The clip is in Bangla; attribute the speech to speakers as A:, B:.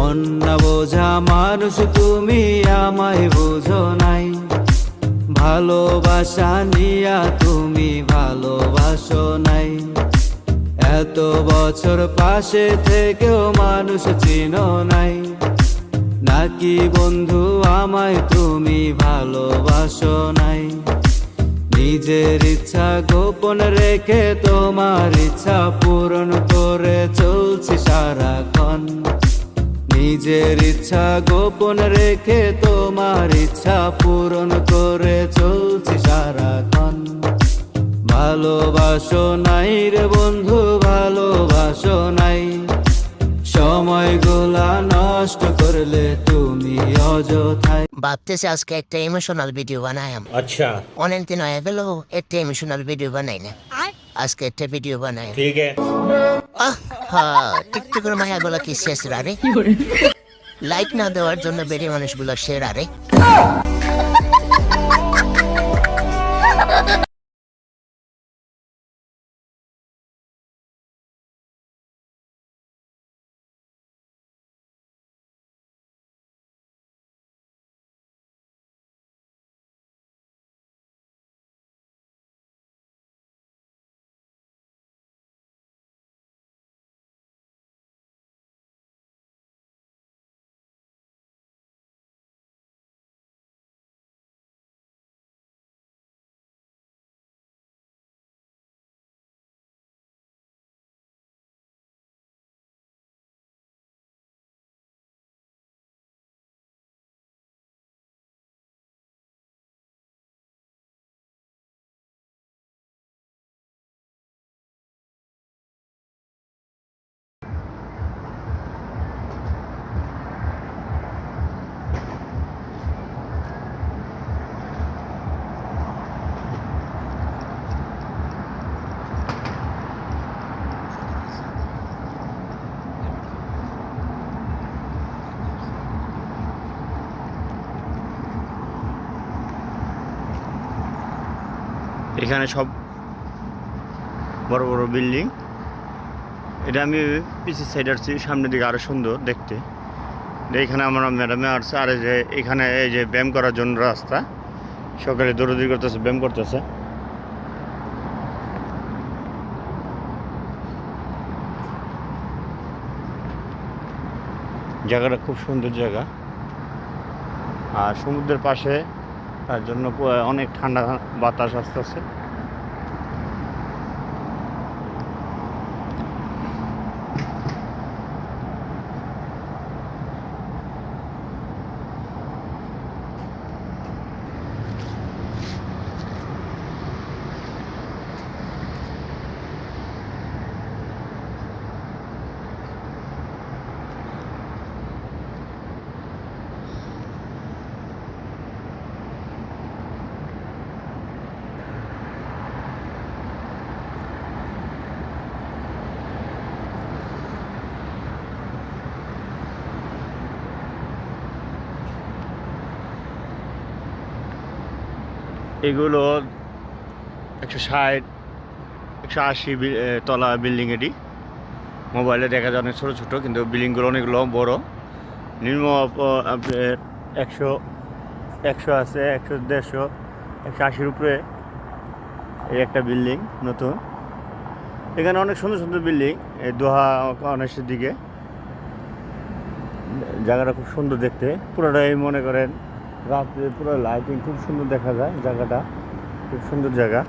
A: মন না বোঝা মানুষ তুমি আমায় বুঝো নাই, ভালোবাসা নিয়া তুমি ভালোবাসো নাই। এত বছর পাশে থেকেও মানুষ চিনো নাই, নাকি বন্ধু আমায় তুমি ভালোবাসো নাই। নিজের ইচ্ছা গোপন রেখে তোমার ইচ্ছা পূরণ করে চলছি সারাক্ষণ। নিজের ইচ্ছা গোপন রেখে তোমার ইচ্ছা পূরণ করে চলছি সারাক্ষণ। ভালোবাসো নাই রে বন্ধু, ভালোবাসো নাই, সময়গুলা নষ্ট করলে তুমি অযথায়।
B: ভাবতেছি আজকে একটা ইমোশনাল ভিডিও বানাইম।
C: अच्छा
B: অনেকদিন হয়ে গেল একটা ইমোশনাল ভিডিও বানাই না, আজকে একটা ভিডিও বানাই।
C: ठीक है।
B: টিকটকের মায়াগুলা কি শেষ রারে? লাইক না দেওয়ার জন্য বেড়ে মানুষগুলো শের আরে।
D: এখানে সব বড় বড় বিল্ডিং। এটা আমি পিছের সাইড আসছি, সামনের দিকে আরো সুন্দর দেখতে। এখানে আমার ম্যাডামে আসছে, আর এই যে এখানে এই যে ব্যায়াম করার জন্য রাস্তা, সকালে দৌড়াদৌড়ি করতেছে, ব্যায়াম করতেছে। জায়গাটা খুব সুন্দর জায়গা, আর সমুদ্রের পাশে, তার জন্য অনেক ঠান্ডা বাতাস আসতেছে। এগুলো 160 180 তলা বিল্ডিং। এটি মোবাইলে দেখা যায় অনেক ছোটো ছোটো, কিন্তু বিল্ডিংগুলো অনেকগুলো বড়। নিম্ন আপনার 100 আছে, 100, 150, 180-র উপরে এই একটা বিল্ডিং নতুন। এখানে অনেক সুন্দর সুন্দর বিল্ডিং, এই দোহা কর্নেশের দিকে। জায়গাটা খুব সুন্দর দেখতে, পুরোটাই মনে করেন রাত্রে পুরো লাইটিং খুব সুন্দর দেখা যায়। জায়গাটা খুব সুন্দর জায়গা।